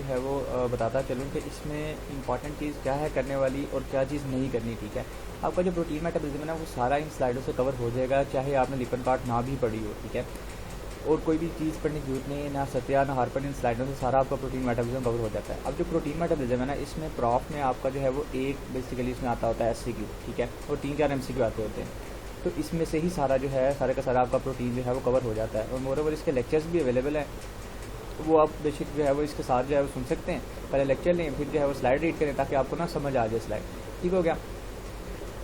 है वो बताता चलूँ कि इसमें इंपॉर्टेंट चीज़ क्या है करने वाली और क्या चीज़ नहीं करनी। ठीक है, आपका जो प्रोटीन मेटाबॉलिज्म है ना वो सारा इन स्लाइडों से कवर हो जाएगा, चाहे आपने लिपिड पार्ट ना भी पढ़ी हो। ठीक है, और कोई भी चीज़ पढ़ने की जरूरत नहीं है, ना सत्या ना हार्पर, इन स्लाइडों से सारा आपका प्रोटीन मेटाबॉलिज्म कवर हो जाता है। अब जो प्रोटीन मेटाबॉलिज्म है ना, इसमें प्रॉफ में आपका जो है वो एक बेसिकली इसमें आता होता है SCQ। ठीक है, और 3-4 MCQ आते होते हैं, तो इसमें से ही सारा जो है सारे का सारा आपका प्रोटीन जो है वो कवर हो जाता है। और मोरोवर इसके लेक्चर्स भी अवेलेबल हैं, वो आप बेशक जो है वो इसके साथ जो है वो सुन सकते हैं। पहले लेक्चर लें, फिर जो है वो स्लाइड रीड करें ताकि आपको ना समझ आ जाए स्लाइड। ठीक हो गया।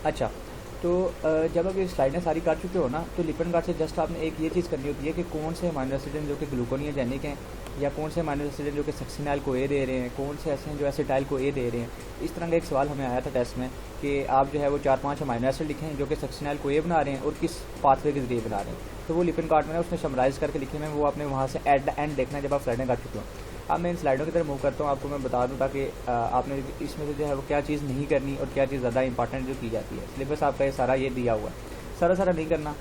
अच्छा, तो जब आप ये स्लाइडें सारी कर चुके हो ना, तो लिपिड गार्ड से जस्ट आपने एक ये चीज़ करनी होती है कि कौन से अमीनो एसिड हैं जो कि ग्लूकोनियोजेनिक हैं, या कौन से अमीनो एसिड हैं जो कि सक्सिनाइल को ए दे रहे हैं, कौन से ऐसे हैं जो एसिटाइल को ए दे रहे हैं। इस तरह का एक सवाल हमें आया था टेस्ट में कि आप जो है वो 4-5 अमीनो एसिड लिखें जो कि सक्सिनाइल को ए बना रहे हैं और किस पाथवे के जरिए बना रहे हैं। तो वो लिपिड गार्ड में उसने समराइज़ करके लिखे में, वो आपने वहाँ से एट द एंड देखना है जब आप स्लाइडें कर चुके हो। अब मैं इन स्लाइडों की तरफ मूव करता हूँ, आपको मैं बता दूँ ताकि आपने इसमें से जो है वो क्या चीज़ नहीं करनी और क्या चीज़ ज़्यादा इंपॉर्टेंट जो की जाती है। सिलेबस आपका ये सारा ये दिया हुआ है, सारा नहीं करना,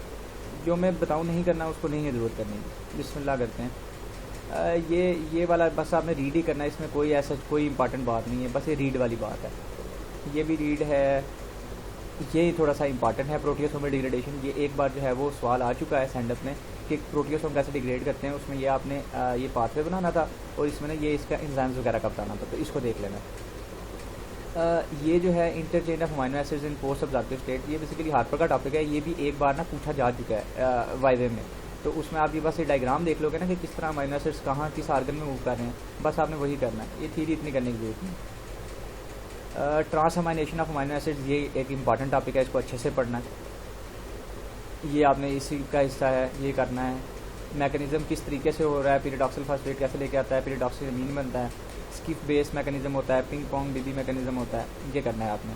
जो मैं बताऊँ नहीं करना उसको नहीं है ज़रूरत करनी। बिस्मिल्लाह करते हैं। ये वाला बस आपने रीड ही करना है, इसमें कोई ऐसा कोई इंपॉर्टेंट बात नहीं है, बस ये रीड वाली बात है। ये भी रीड है, ये थोड़ा सा इंपॉर्टेंट है। प्रोटियोसोमल डिग्रेडेशन, ये एक बार जो है वो सवाल आ चुका है सेंडअप में कि प्रोटियोसोम कैसे डिग्रेड करते हैं, उसमें ये आपने ये पाथवे बनाना था और इसमें ना ये इसका एंजाइम्स वगैरह का बताना था, तो इसको देख लेना। ये जो है interchange of amino acids in post absorptive state, ये बेसिकली हार्पर का टॉपिक है। ये भी एक बार ना पूछा जा चुका है वाइवे में, तो उसमें आप ये बस ये डायग्राम देख लोगे ना कि किस तरह अमीनो एसिड्स कहाँ किस आर्गन में मूव कर रहे हैं, बस आपने वही करना है। ये थ्योरी इतनी करने की जरूरत नहीं। ट्रांसअमाइनेशन ऑफ अमीनो एसिड्स, ये एक इंपॉर्टेंट टॉपिक है, इसको अच्छे से पढ़ना है। ये आपने इसी का हिस्सा है, ये करना है। मैकेनिज्म किस तरीके से हो रहा है, पीरियोडॉक्सिल फॉस्फेट कैसे लेके आता है, पीरियोडॉक्सिल अमीन बनता है, स्किप बेस मैकेनिज्म होता है, पिंग पोंग बीबी मैकेनिज्म होता है, ये करना है आपने।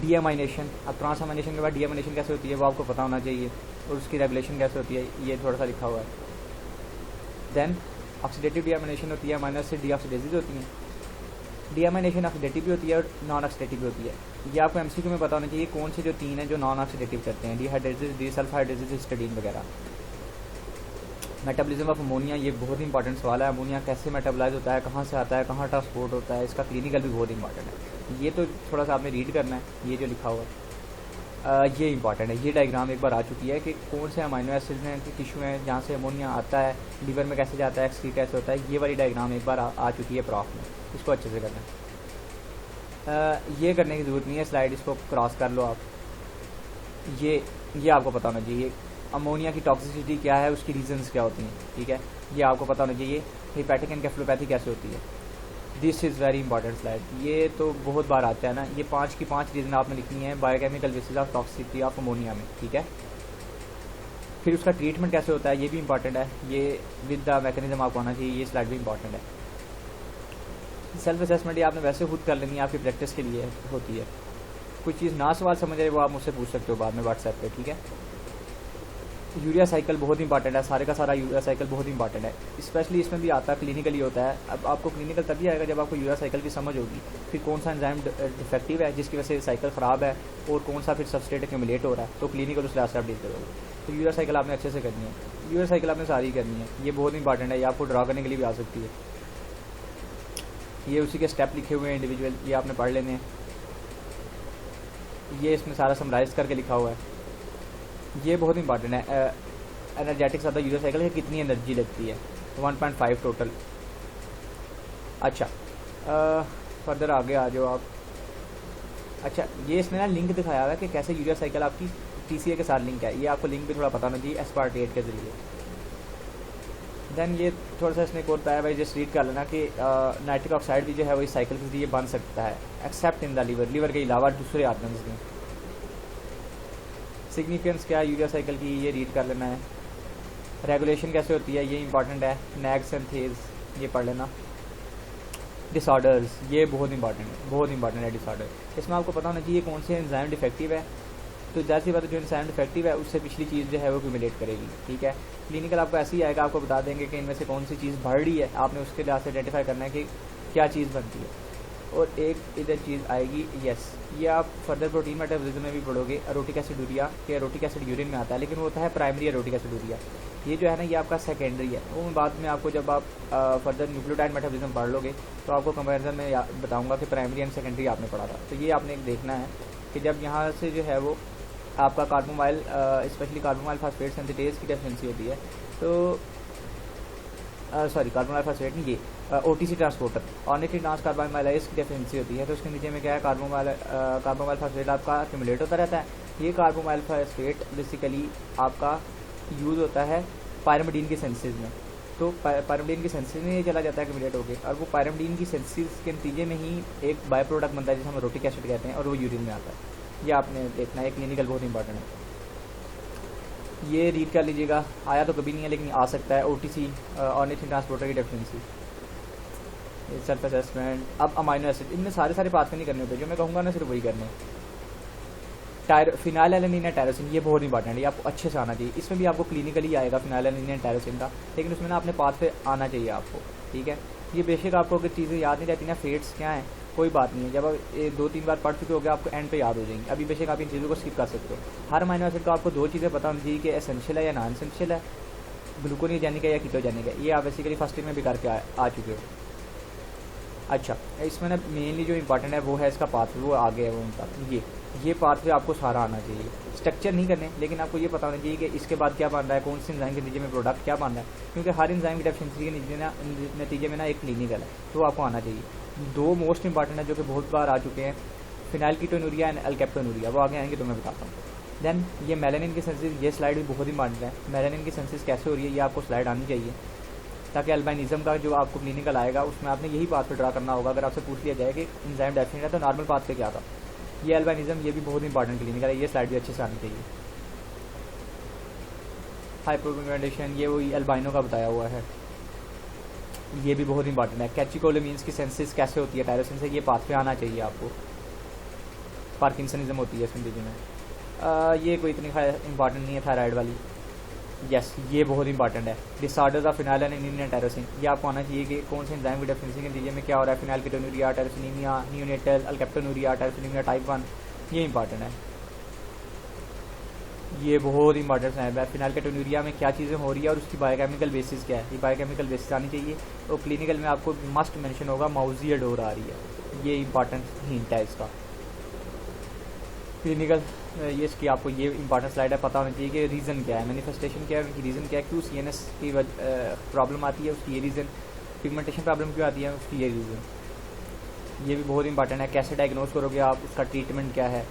डीएमाइनेशन, अब ट्रांसअमाइनेशन के बाद डीएमाइनेशन कैसे होती है वो आपको पता होना चाहिए, और उसकी रेगुलेशन कैसे होती है ये थोड़ा सा लिखा हुआ है। देन ऑक्सीडेटिव डीएमाइनेशन होती है, अमीनो एसिड डीऑक्सीडेजेज होती हैं। डीएमाइनेशन ऑक्सीडेटिव भी होती है और नॉन ऑक्सीडेटिव भी होती है। ये आपको एमसीक्यू में पता होना चाहिए कौन से जो 3 हैं जो नॉन ऑक्सीडेटिव करते हैं, डीहाइड्रेजेज, डीसल्फाइडेजेज, हिस्टिडीन वगैरह। मेटाबॉलिज्म ऑफ अमोनिया, ये बहुत इंपॉर्टेंट सवाल है। अमोनिया कैसे मेटाबोलाइज होता है, कहाँ से आता है, कहाँ ट्रांसपोर्ट होता है, इसका क्लिनिकल भी बहुत इंपॉर्टेंट है। ये तो थोड़ा सा आपने रीड करना है, ये जो लिखा हुआ है ये इंपॉर्टेंट है। ये डायग्राम एक बार आ चुकी है कि कौन से अमीनो एसिड्स हैं कि टिश्यू हैं जहाँ से अमोनिया आता है, लीवर में कैसे जाता है, एक्सक्रीट कैसे होता है, ये वाली डायग्राम एक बार आ चुकी है प्रॉफ में, इसको अच्छे से करना है। ये करने की ज़रूरत नहीं है, स्लाइड इसको क्रॉस कर लो आप। ये आपको पता होना चाहिए अमोनिया की टॉक्सिसिटी क्या है, उसकी रीजंस क्या होती हैं। ठीक है, ये आपको पता होना चाहिए। हेपेटिक एनकेफेलोपैथी कैसे होती है, this is very important slide. ये तो बहुत बार आता है ना, ये 5 की 5 रीज़न आपने लिखनी है biochemical basis of toxicity of ammonia में। ठीक है, फिर उसका ट्रीटमेंट कैसे होता है ये भी इंपॉर्टेंट है, ये विद द मैकेनिज्म आपको आना चाहिए, ये स्लाइड भी इंपॉर्टेंट है। सेल्फ असेसमेंट ये आपने वैसे खुद कर लेनी है, आपकी प्रैक्टिस के लिए होती है। कोई चीज़ ना सवाल समझ आए वो आप मुझसे पूछ सकते हो बाद में व्हाट्सएप पे। ठीक है, यूरिया साइकिल बहुत इंपॉर्टेंट है, सारे का सारा यूरिया साइकिल बहुत इंपॉर्टेंट है, स्पेशली इसमें भी आता है क्लिनिकली होता है। अब आपको क्लिनिकल तभी आएगा जब आपको यूरिया साइकिल की समझ होगी, फिर कौन सा एंजाइम डिफेक्टिव है जिसकी वजह से साइकिल ख़राब है और कौन सा फिर सबस्ट्रेट एक्यूमुलेट हो रहा है, तो क्लिनिकल उस लिहाज से आप डील करोगे। तो यूरिया साइकिल आपने अच्छे से करनी है, यूरिया साइकिल आपने सारी करनी है, ये बहुत इंपॉर्टेंट है, ये आपको ड्रा करने के लिए भी आ सकती है। ये उसी के स्टेप लिखे हुए हैं इंडिविजुअल, ये आपने पढ़ लेने हैं। ये इसमें सारा समराइज करके लिखा हुआ है, ये बहुत इंपॉर्टेंट है। एनर्जेटिक्स आता है यूरिया साइकिल की कितनी एनर्जी लगती है, 1.5 टोटल। अच्छा, फर्दर आगे आ जाओ आप। अच्छा, ये इसमें ना लिंक दिखाया हुआ है कि कैसे यूरिया साइकिल आपकी टीसीए के साथ लिंक है, ये आपको लिंक भी थोड़ा पता होना चाहिए एस्पार्टेट के जरिए। देन ये थोड़ा सा इसने एक और बताया भाई, जस्ट रीड कर लेना कि नाइट्रिक ऑक्साइड भी जो है वो इस साइकिल के जरिए बन सकता है एक्सेप्ट इन द लीवर के अलावा दूसरे ऑर्गन्स में। सिग्निफिकेंस क्या है यूरिया साइकिल की, ये रीड कर लेना है। रेगुलेशन कैसे होती है, ये इंपॉर्टेंट है। नैग सिंथेज ये पढ़ लेना। डिसऑर्डर्स, ये बहुत इंपॉर्टेंट है डिसऑर्डर। इसमें आपको पता होना चाहिए कौन से एंजाइम डिफेक्टिव है, तो जाहिर सी बात है जो एंजाइम डिफेक्टिव है उससे पिछली चीज़ जो है वो एक्यूमुलेट करेगी। ठीक है, क्लिनिकल आपको ऐसे ही आएगा, आपको बता देंगे कि इनमें से कौन सी चीज़ बढ़ रही है, आपने उसके लिहाज से आइडेंटिफाई करना है कि क्या चीज़ बनती है। और एक इधर चीज़ आएगी यस, ये आप फर्दर प्रोटीन मेटाबॉलिज्म में भी पढ़ोगे, एरोटिक एसिडूरिया के एरोटिक एसिड यूरिन में आता है, लेकिन वो होता है प्राइमरी एरोटिक एसिडूरिया। ये जो है ना ये आपका सेकेंडरी है, वो मैं बाद में आपको जब आप फर्दर न्यूक्लियोटाइड मेटाबॉलिज्म पढ़ लोगे तो आपको कंपैरिजन में बताऊंगा कि प्राइमरी एंड सेकेंडरी आपने पढ़ा था। तो ये आपने देखना है कि जब यहाँ से जो है वो आपका carbamoyl specially carbamoyl phosphate synthetase की डेफिशिएंसी होती है, तो सॉरी कार्बोमाइल फास्फेट नहीं, ये OTC ट्रांसपोर्टर ऑर्निथिन ट्रांस कार्बोमाइलेज की डेफिशिएंसी होती है। तो उसके नीचे में क्या है, कार्बोमाइल फास्फेट आपका एक्यूमुलेट होता रहता है। ये कार्बोमाइल फास्फेट बेसिकली आपका यूज़ होता है पायरामिडीन के सेंसेस में, तो पायरामिडीन के सेंसेस में ये चला जाता है एक्यूमुलेट होकर, और वो पायरामिडीन की सेंसेस के नतीजे में ही एक बाय प्रोडक्ट बनता है जिसे हम एरोटिक एसिड कहते हैं, और वो यूरिन में आता है। ये आपने देखना है, क्लिनिकल बहुत इंपॉर्टेंट है, ये रीड कर लीजिएगा। आया तो कभी नहीं है लेकिन आ सकता है, OTC ऑर्निथिन ट्रांसपोर्टर की डेफिशिएंसी, सेल्फ असेसमेंट। अब अमाइनो एसिड, इनमें सारे पाथवे नहीं करने होते, जो मैं कहूँगा ना सिर्फ वही करने। फिनाइलएलानिन एंड टायरोसिन, ये बहुत इंपॉर्टेंट है, ये आपको अच्छे से आना चाहिए। इसमें भी आपको क्लिनिकली आएगा फिनाइलएलानिन एंड टायरोसिन का, लेकिन उसमें ना अपने पाथवे आना चाहिए आपको, ठीक है। ये बेशक आपको अगर चीज़ें याद नहीं रहती ना, फेट्स क्या हैं कोई बात नहीं है, जब आप 2-3 बार पढ़ चुके होगे आपको एंड पे याद हो जाएंगी। अभी बेशक आप इन चीज़ों को स्किप कर सकते हो। हर अमाइनो एसिड का आपको 2 चीज़ें पता होनी चाहिए कि एसेंशियल है या नॉन एसेंशियल है, ग्लूकोनियोजेनिक है या कीटोजेनिक है। ये आप बेसिकली फर्स्ट ईयर में भी करके आ चुके हो। अच्छा, इसमें ना मेनली जो इंपॉर्टेंट है वो है इसका पाथवे, वो आगे है वो उनका, ये पाथवे आपको सारा आना चाहिए। स्ट्रक्चर नहीं करने, लेकिन आपको ये पता होना चाहिए कि इसके बाद क्या बन रहा है, कौन सी एंजाइम के नतीजे में प्रोडक्ट क्या बन रहा है, क्योंकि हर एंजाइम की डेफिशिएंसी के नतीजे में ना एक क्लिनिकल है, तो आपको आना चाहिए। 2 मोस्ट इंपॉर्टेंट है जो कि बहुत बार आ चुके हैं, फिनाइल कीटोनूरिया एंड अल्केप्टोनूरिया, वो आगे आएंगे तो मैं बताता हूँ। देन ये मेलानिन की सेंसिस, ये स्लाइड भी बहुत इंपॉर्टेंट है। मेलानिन की सेंसिस कैसे हो रही है ये आपको स्लाइड आनी चाहिए, ताकि अल्बाइनिज्म का जो आपको क्लिनिकल आएगा उसमें आपने यही पाथवे ड्रा करना होगा। अगर आपसे पूछ लिया जाए कि एंजाइम डेफिशिएंट है तो नॉर्मल पाथवे क्या था, ये अल्बाइनिज्म, ये भी बहुत इंपॉर्टेंट क्लिनिकल है, ये स्लाइड भी अच्छे से आनी चाहिए। हाइपोपिगमेंटेशन, ये वही अल्बाइनो का बताया हुआ है, ये भी बहुत इंपॉर्टेंट है। कैचिकोलोमीन्स की सेंसिस कैसे होती है टायरोसिन से, ये पाथवे आना चाहिए आपको। पार्किंसनिज्म होती है इसमें में, ये कोई इतनी इंपॉर्टेंट नहीं है। थायराइड वाली, यस, ये बहुत इंपॉर्टेंट है। Disorders of phenylalanine and tyrosine, ये आपको आना चाहिए कि कौन से एंजाइम की डेफिशिएंसी के नतीजे में क्या हो रहा है। फिनाइल कीटोनूरिया, टायरोसिनीमिया, नियोनेटल अल्केप्टोनूरिया, टायरोसिनीमिया टाइप 1, ये इंपॉर्टेंट है, ये बहुत इंपॉर्टेंट है। फिनाइल कीटोनूरिया में क्या चीज़ें हो रही है और उसकी बायोकेमिकल बेसिस क्या है, ये बायोकेमिकल बेसिस आनी चाहिए। तो क्लिनिकल में आपको मस्ट मेंशन होगा माउजियाडोर आ रही है, ये इंपॉर्टेंट हिंट है इसका क्लिनिकल। ये इसकी आपको ये इंपॉर्टेंट स्लाइड है, पता होना चाहिए कि रीज़न क्या है, मैनिफेस्टेशन क्या है, उनकी रीज़न क्या है, क्यों CNS की प्रॉब्लम आती है उसकी ये रीज़न, पिगमेंटेशन प्रॉब्लम क्यों आती है उसकी ये रीज़न। ये भी बहुत इंपॉर्टेंट है, कैसे डायग्नोज करोगे आप, उसका ट्रीटमेंट क्या है।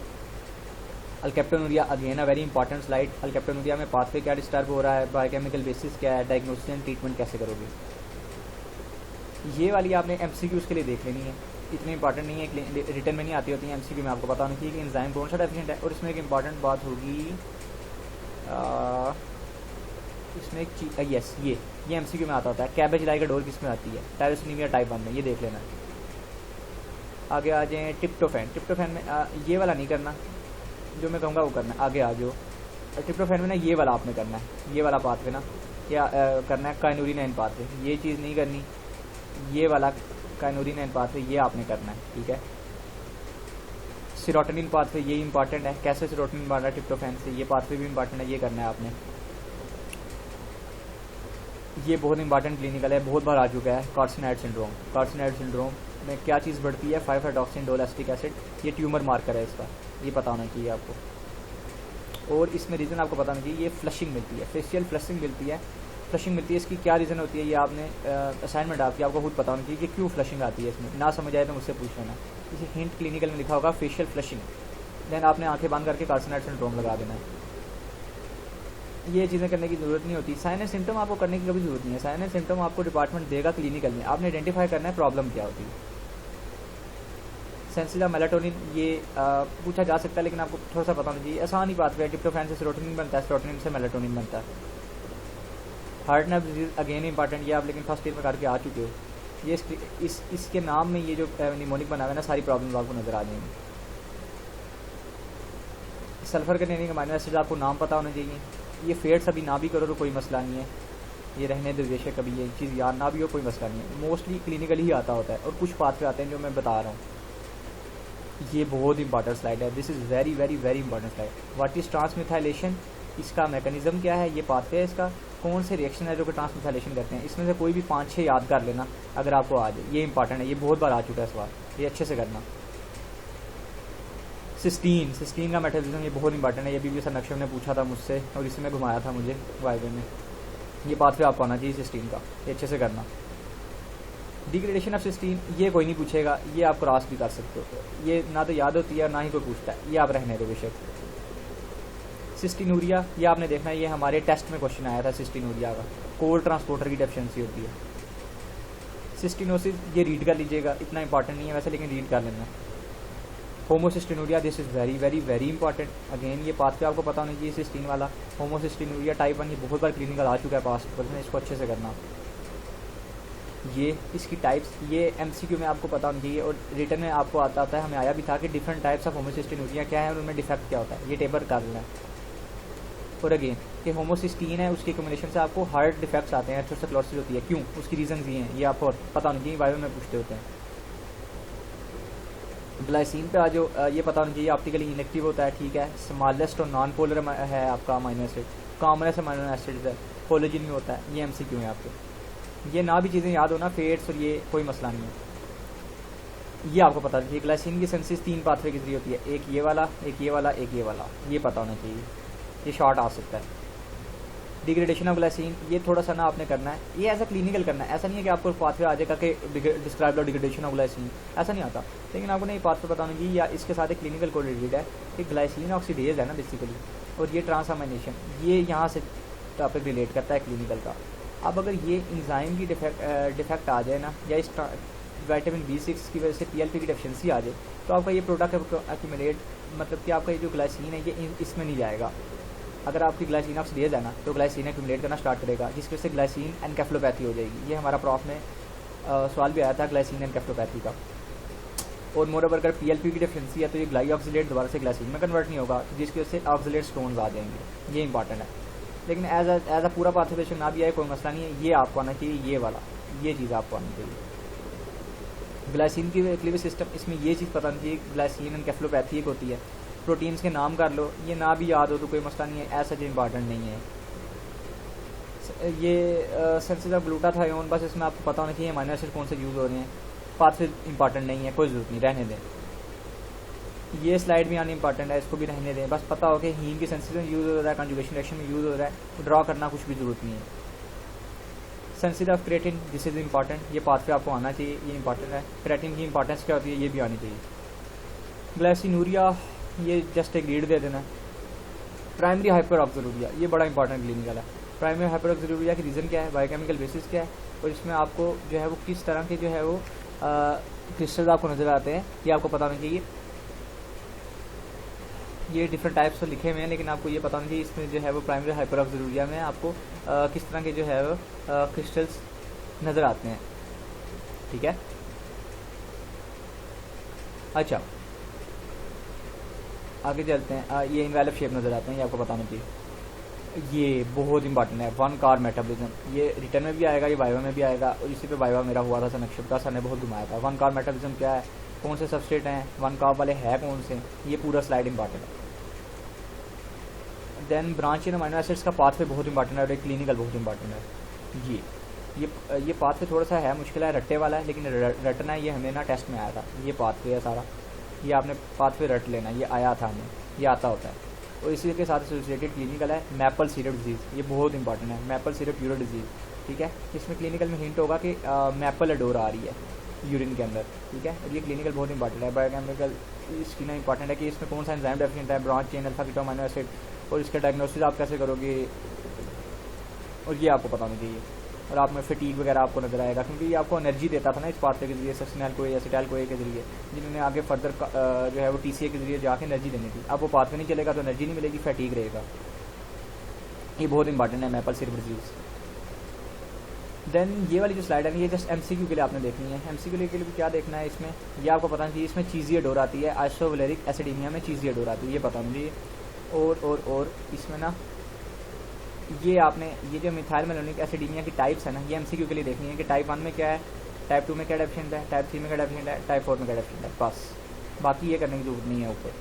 Alkaptonuria, again a very important slide. Alkaptonuria में पाथवे क्या डिस्टर्ब हो रहा है, बायोकेमिकल बेसिस क्या है, डायग्नोसिस एंड ट्रीटमेंट कैसे करोगे। ये वाली आपने MCQs के लिए देख लेनी है, इतनी इंपॉर्टेंट नहीं है, रिटर्न में नहीं आती होती है। MCQ में आपको पता होना चाहिए कि एंजाइम कौन सा डेफिशिएंट है। और इसमें एक इंपॉर्टेंट बात होगी, इसमें एक चीज, यस, ये MCQ में आता होता है। कैबेज लाइक डोर किस में आती है, टायरोसिनीमिया टाइप 1 में, ये देख लेना। आगे आ जाए ट्रिप्टोफैन, ट्रिप्टोफैन में ये वाला नहीं करना, जो मैं कहूँगा वो करना है। आगे आ जाओ, ट्रिप्टोफैन में ना ये वाला आपने करना है, ये वाला पाथवे ना क्या करना है, काइनुरिन पाथवे, ये चीज़ नहीं करनी, ये वाला काइनुरिन पाथवे ये आपने करना है, ठीक है। सेरोटोनिन पाथवे, ये इंपॉर्टेंट है, कैसे सेरोटोनिन बन रहा है ट्रिप्टोफैन से, ये पाथवे भी इंपॉर्टेंट है, ये करना है आपने। ये बहुत इंपॉर्टेंट क्लिनिकल है, बहुत बार आ चुका है। कार्सिनॉइड सिंड्रोम, कार्सिनॉइड सिंड्रोम में क्या चीज़ बढ़ती है, 5-हाइड्रोक्सिनोलेस्टिक एसिड, ये ट्यूमर मार्कर है इसका, ये पता होना चाहिए आपको। और इसमें रीज़न आपको पता होना चाहिए, ये फ्लशिंग मिलती है, फेशियल फ्लशिंग मिलती है, फ्लशिंग मिलती है, इसकी क्या रीज़न होती है ये आपने असाइनमेंट आपकी आपको खुद पता होना चाहिए कि क्यों फ्लशिंग आती है। इसमें ना समझ आए तो मुझसे पूछ लेना, इसे हिंट क्लिनिकल में लिखा होगा फेशियल फ्लशिंग, देन आपने आंखें बंद करके कार्सिनॉइड सिंड्रोम लगा देना है। ये चीज़ें करने की ज़रूरत नहीं होती। साइन एंड सिम्टम आपको करने की कभी ज़रूरत नहीं है, साइन एंड सिम्टम आपको डिपार्टमेंट देगा क्लिनिकल में, आपने आइडेंटिफाई करना है प्रॉब्लम क्या होती है। सेंसिला मेलाटोनिन, ये पूछा जा सकता है लेकिन आपको थोड़ा सा पता होना चाहिए, आसान ही बात है। ट्रिप्टोफैन से सेरोटोनिन बनता है, सेरोटोनिन से मेलाटोनिन बनता है। Heart nerve disease again important, ये आप लेकिन फर्स्ट ईयर में करके आ चुके हो। ये इसके नाम में ये जो निमोनिक बना हुआ है ना, सारी प्रॉब्लम आपको नजर आ जाएंगी। सल्फर कन्टेनिंग अमाइनो एसिड आपको नाम पता होना चाहिए। ये फेट्स अभी ना भी करो तो कोई मसला नहीं है, ये रहने दो बेशक, कभी ये चीज़ याद ना भी हो कोई मसला नहीं है, मोस्टली क्लिनिकल ही आता होता है और कुछ पाथवे आते हैं जो मैं बता रहा हूँ। ये बहुत इंपॉर्टेंट स्लाइड है, this is very very very important slide. What is transmethylation, इसका मैकेनिज्म क्या है, ये पाथवे है, इसका कौन से रिएक्शन है जो कि ट्रांसमिथाइलेशन करते हैं। इसमें से कोई भी 5-6 याद कर लेना अगर आपको आ जाए, ये इंपॉर्टेंट है, ये बहुत बार आ चुका है सवाल, ये अच्छे से करना। सिस्टीन का मेटाबॉलिज्म ये बहुत इंपॉर्टेंट है, ये भी सर नक्शे ने पूछा था मुझसे और इसी में घुमाया था मुझे वाइवे में। ये पाथवे आपको आना चाहिए सिस्टीन का, ये अच्छे से करना। डिग्रेडेशन ऑफ सिस्टीन ये कोई नहीं पूछेगा, ये आप क्रॉस भी कर सकते हो, ये ना तो याद होती है ना ही कोई पूछता है, ये आप रहने दो बेशक। सिस्टीनूरिया ये आपने देखना है, ये हमारे टेस्ट में क्वेश्चन आया था सिस्टीनूरिया का, कोल्ड ट्रांसपोर्टर की डेफिशिएंसी होती है। सिस्टीनोसिस ये रीड कर लीजिएगा, इतना इंपॉर्टेंट नहीं है वैसे लेकिन रीड कर लेना। Homocystinuria this is very very very important, again ये पाथवे आपको पता होना चाहिए सिस्टीन वाला। होमोसिस्टीनूरिया टाइप 1 ये बहुत बार क्लिनिकल आ चुका है पास्ट पर, इसको अच्छे से करना। ये इसकी टाइप्स ये MCQ में आपको पता होना चाहिए और रिटर्न में आपको आता है, हमें आया भी था कि डिफरेंट टाइप्स ऑफ होमोसिस्टीनूरिया क्या है और उनमें डिफेक्ट क्या होता है, ये टेबल कर लेना है। और अगेन कि होमोसिस्टीन है उसकी कम्बिनेशन से आपको हार्ट डिफेक्ट्स आते हैं, एथेरोस्क्लेरोसिस होती है, क्यों, उसकी रीजन ये हैं, ये आपको पता होना चाहिए, वाइवा में पूछते होते हैं। ग्लाइसिन पे आज ये पता होना चाहिए ऑप्टिकली इनएक्टिव होता है, ठीक है। स्मॉलेस्ट और नॉन पोलर है आपका amino acid, commonest amino acid है, कोलेजन में होता है, ये MCQ है आपके। ये ना भी चीज़ें याद हो ना, फेट्स और ये कोई मसला नहीं है, ये आपको पता चाहिए। ग्लाइसिन की सिंथेसिस 3 पाथवे के जरिए होती है, एक ये वाला, एक ये वाला, एक ये वाला, ये पता होना चाहिए, ये शॉर्ट आ सकता है। डिग्रेडेशन ऑफ ग्लाइसिन ये थोड़ा सा ना आपने करना है, ये ऐसा क्लिनिकल करना है, ऐसा नहीं है कि आपको पाथवे आ जाएगा कि describe the degradation of glycine, ऐसा नहीं आता, लेकिन आपको नहीं पाथवे पता होना चाहिए। या इसके साथ एक क्लिनिकल कोरिलेटेड है कि ग्लाइसिन ऑक्सीडेज है ना बेसिकली, और ये ट्रांसअमाइनेशन, ये यहाँ से टॉपिक रिलेट करता है क्लिनिकल का। अब अगर ये इंजाइम की डिफेक्ट आ जाए ना, या इस विटामिन B6 की वजह से PLP की डेफिशिएंसी आ जाए, तो आपका ये प्रोडक्ट एक्यूमुलेट, मतलब कि आपका ये जो ग्लाइसिन है ये इसमें नहीं जाएगा। अगर आपकी ग्लाइसिन ऑक्सीडेज है ना तो ग्लाइसिन एक्यूमुलेट करना स्टार्ट करेगा, जिसकी वजह से ग्लाइसिन एनकेफेलोपैथी हो जाएगी। ये हमारा प्रॉफ में सवाल भी आया था ग्लाइसिन एनकेफेलोपैथी का। और मोरओवर अगर PLP की डेफिशिएंसी है तो ये ग्लाइऑक्सिलेट दोबारा से ग्लाइसिन में कन्वर्ट नहीं होगा, जिसकी वजह से ऑक्सिलेट स्टोन्स आ जाएंगे, ये इंपॉर्टेंट है। लेकिन एज अ पूरा पाथवेशन ना भी आए कोई मसला नहीं है, ये आपको आना चाहिए, ये वाला, ये चीज़ आपको आनी चाहिए। ग्लाइसिन की क्लीवेज सिस्टम, इसमें ये चीज़ पता नहीं चाहिए, ग्लाइसिन एनकेफेलोपैथी एक होती है। प्रोटीन्स के नाम कर लो, ये ना भी याद हो तो कोई मसला नहीं है, ऐसा जो इंपॉर्टेंट नहीं है। ये सिंथेसिस ऑफ ग्लूटाथायोन, बस इसमें आपको पता होना चाहिए अमीनो एसिड कौन से यूज़ हो रहे हैं, पाथवे इंपॉर्टेंट नहीं है, कोई ज़रूरत नहीं, रहने दें। ये स्लाइड भी आनी इंपॉर्टेंट है, इसको भी रहने दें, बस पता हो कि हीम की सिंथेसिस में यूज़ हो रहा है, कंजुगेशन रिएक्शन में यूज़ हो रहा है, ड्रॉ करना कुछ भी ज़रूरत नहीं है। Synthesis of creatine this is important, ये पाथवे आपको आना चाहिए, ये इंपॉर्टेंट है। क्रेटिन की इंपॉर्टेंस क्या होती है ये भी आनी चाहिए। ग्लाइसिनूरिया ये जस्ट एक रीड दे देना। प्राइमरी हाइपरऑक्सीलूरिया ये बड़ा इंपॉर्टेंट क्लिनिकल है। प्राइमरी हाइपरऑक्सीलूरिया की रीज़न क्या है, बायोकेमिकल बेसिस क्या है, और इसमें आपको जो है वो किस तरह के जो है वो क्रिस्टल्स आपको नज़र आते हैं, ये आपको पता होना चाहिए। ये डिफरेंट टाइप्स तो लिखे हुए हैं, लेकिन आपको ये पता होना चाहिए इसमें जो है वो प्राइमरी हाइपरऑक्सीलूरिया में आपको किस तरह के जो है वो क्रिस्टल्स नज़र आते हैं, ठीक है। अच्छा आगे चलते हैं, ये इनवेलप शेप नज़र आते हैं, ये आपको बताना चाहिए। ये बहुत इंपॉर्टेंट है, 1 कार मेटाबॉलिज्म, ये रिटर्न में भी आएगा, ये वाइवा में भी आएगा, और इसी पे वाइवा मेरा हुआ था सनक्षप का, सर ने बहुत घुमाया था। 1 कार मेटाबॉलिज्म क्या है, कौन से सबस्ट्रेट हैं, 1 कार वाले है कौन से, ये पूरा स्लाइड इंपॉर्टेंट है। Then branch in amino acids का पाथवे बहुत इंपॉर्टेंट है और एक क्लिनिकल बहुत इंपॉर्टेंट है। ये पाथवे थोड़ा सा है मुश्किल है, रट्टे वाला है, लेकिन रटना है, ये हमें ना टेस्ट में आया था। ये पाथवे है सारा, ये आपने पाथवे रट लेना, ये आया था हमें, ये आता होता है। और इसी के साथ एसोसिएटेड क्लिनिकल है मैपल सिरप डिजीज़, ये बहुत इंपॉर्टेंट है, मैपल सिरप यूरो डिजीज़, ठीक है। इसमें क्लिनिकल में हिंट होगा कि मैपल एडोर आ रही है यूरिन के अंदर, ठीक है। और ये क्लिनिकल बहुत इंपॉर्टेंट है। बायोकेमिकल इसकी ना इंपॉर्टेंट है कि इसमें कौन सा एंजाइम डेफिशिएंट है, branch chain alpha keto amino acid, और इसका डायग्नोसिस आप कैसे करोगे, और ये आपको पता होना चाहिए। और आप में फटीग वगैरह आपको नजर आएगा, क्योंकि ये आपको एनर्जी देता था ना इस पाथवे के जरिए, सक्सिनल को या एसिटाइल को के जरिए, जिन्होंने आगे फर्दर जो है वो TCA के जरिए जाके एनर्जी देनी थी। अब वो पाथवे नहीं चलेगा तो एनर्जी नहीं मिलेगी, फटीग रहेगा। ये बहुत इंपॉर्टेंट है मैपल सिरप डिजीज़। देन ये वाली जो स्लाइड है ये जस्ट MCQ के लिए आपने देखनी है। MCQ के लिए क्या देखना है इसमें, ये आपको पता चाहिए। इसमें चीज़ी डोर आती है, आइसोवैलेरिक एसिडीमिया में चीज़ी डोर आती है, ये पता चाहिए। और इसमें ना ये आपने ये जो मिथाइल मेलोनिक एसिडीमिया की टाइप्स है ना, ये एमसीक्यू के लिए देखनी है कि टाइप 1 में क्या है, टाइप 2 में क्या डेफिशिएंट है, टाइप 3 में क्या डेफिशिएंट है, टाइप 4 में क्या डेफिशिएंट है, बस। बाकी ये करने की जरूरत नहीं है ऊपर।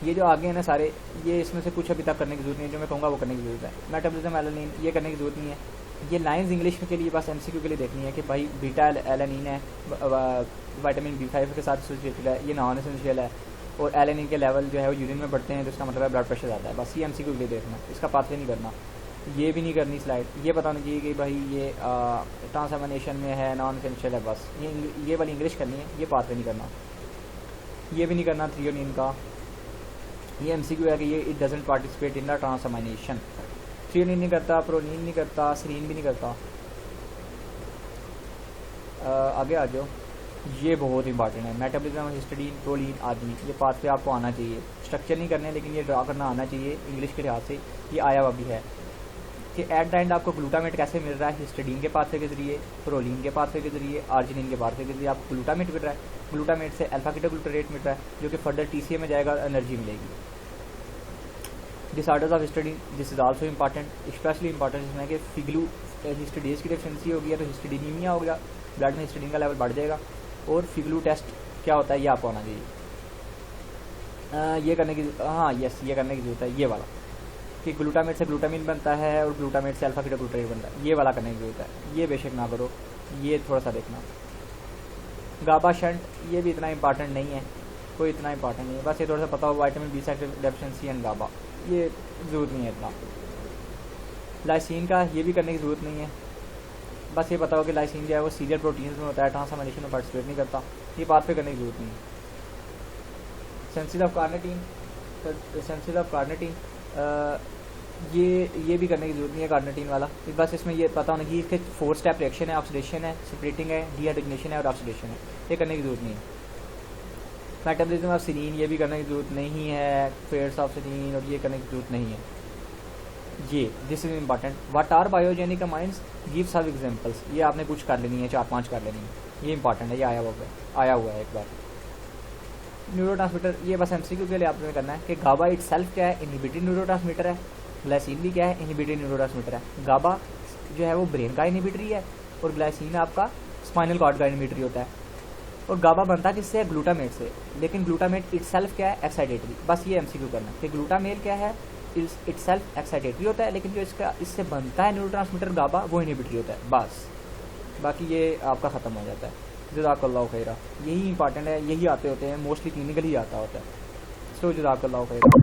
ये जो आगे हैं ना सारे, ये इसमें से कुछ अभी तक करने की जरूरत नहीं है, जो मैं कहूँगा वो करने की जरूरत है। मेटाबॉलिज्म एलानिन, ये करने की जरूरत नहीं है। ये लाइंस इंग्लिश के लिए बस एमसीक्यू के लिए देखनी है कि भाई बीटा एलानिन है, विटामिन B5 के साथ एसोसिएटेड है, ये नॉन एसेंशियल है, और एलानिन के लेवल जो है वो यूरिन में बढ़ते हैं, तो इसका मतलब है ब्लड प्रेशर ज़्यादा है। बस ये एमसीक्यू के लिए देखना, इसका पाथवे नहीं करना। ये भी नहीं करनी स्लाइड, ये पता नहीं चाहिए कि भाई ये ट्रांसएमिनेशन में है, नॉन एसेंशियल है, बस ये वाली इंग्लिश करनी है, ये पाथवे नहीं करना। ये भी नहीं करना थ्रियोनिन का, ये एमसीक्यू है कि ये it doesn't participate in the transamination. Threonine नहीं करता, प्रोनिन नहीं करता, सेरीन भी नहीं करता। आगे आ जाओ, ये बहुत इंपॉर्टेंट है। मेटाबॉलिज्म, हिस्टडीन, प्रोलीन आदि, ये पाथवे आपको आना चाहिए। स्ट्रक्चर नहीं करने, लेकिन ये ड्रा करना आना चाहिए इंग्लिश के लिहाज से। ये आया हुआ भी है कि एट द एंड आपको ग्लूटामेट कैसे मिल रहा है, हिस्टडीन के पाथवे के जरिए, प्रोलीन के पाथवे के जरिए, आर्जिनिन के पाथवे के जरिए आपको ग्लूटामेट मिल रहा है। ग्लूटामेट से अल्फा कीटोग्लूटारेट मिल रहा है, जो कि फर्दर टीसीए में जाएगा और एनर्जी मिलेगी। Disorders of histidine, this is also important, specially important इसमें कि फिगलू हिस्टडीज की डेफिशिएंसी हो गया तो हिस्टडीनीमिया हो गया, ब्लड में हिस्टडीन का लेवल बढ़ जाएगा। और फिगलू टेस्ट क्या होता है ये आपको आना चाहिए। ये करने की, हाँ यस, ये करने की जरूरत है, ये वाला कि ग्लूटामेट से ग्लूटामिन बनता है और ग्लूटामेट से अल्फा कीटोग्लूटारेट बनता है, ये वाला करने की जरूरत है। ये बेशक ना करो, ये थोड़ा सा देखना। गाबा शंट, ये भी इतना इंपॉर्टेंट नहीं है, कोई इतना इंपॉर्टेंट नहीं है, बस ये थोड़ा सा पता हो विटामिन B6 डेफिशिएंसी एंड गाबा, ये ज़रूरत नहीं है इतना। लाइसिन का ये भी करने की ज़रूरत नहीं है, बस ये पता हो कि लाइसिन जो है वो सीरियल प्रोटीन्स में होता है, ट्रांसफॉर्मेशन में पार्टिसिपेट नहीं करता, ये बात पे करने की जरूरत नहीं है। Synthesis of carnitine, synthesis of carnitine, ये भी करने की जरूरत नहीं है कार्निटीन वाला। बस इसमें ये पता होना कि इसके 4 स्टेप रिएक्शन है, ऑक्सीडेशन है, सेपरेटिंग है, डिहाइड्रोजनेशन है और ऑक्सीडेशन है, ये करने की जरूरत नहीं है। मेटाबॉलिज्म ऑफ सेरीन, ये भी करने की जरूरत नहीं है। फेट्स ऑफ सेरीन, और ये करने की जरूरत नहीं है। ये this is important. What are biogenic amines, give some examples, ये आपने कुछ कर लेनी है, 4-5 कर लेनी है, ये इंपॉर्टेंट है, ये आया हुआ है एक बार। न्यूरोट्रांसमीटर, ये बस एमसीक्यू के लिए आपने करना है कि गाबा इटसेल्फ क्या है, इनहिबिटरी न्यूरोट्रांसमीटर है। ग्लाइसिन भी क्या है, इनहिबिटरी न्यूरोट्रांसमीटर है। गाबा जो है वो ब्रेन का इनहिबिटरी है, और ग्लाइसिन आपका स्पाइनल कॉर्ड का इनहिबिटरी होता है। और गाबा बनता किससे है, ग्लूटामेट से, लेकिन ग्लूटामेट इटसेल्फ क्या है, एक्साइटेटरी। बस ये एमसीक्यू करना कि ग्लूटामेट क्या है, इटसेल्फ एक्साइटेटरी होता है, लेकिन जो इससे बनता है न्यूरोट्रांसमीटर गाबा, वो इनहिबिटरी होता है, बस। बाकी ये आपका ख़त्म हो जाता है। जज़ाकल्लाहु खैरा, यही इंपॉर्टेंट है, यही आते होते हैं, मोस्टली क्लिनिकल ही आता होता है। सो जज़ाकल्लाहु खैरा।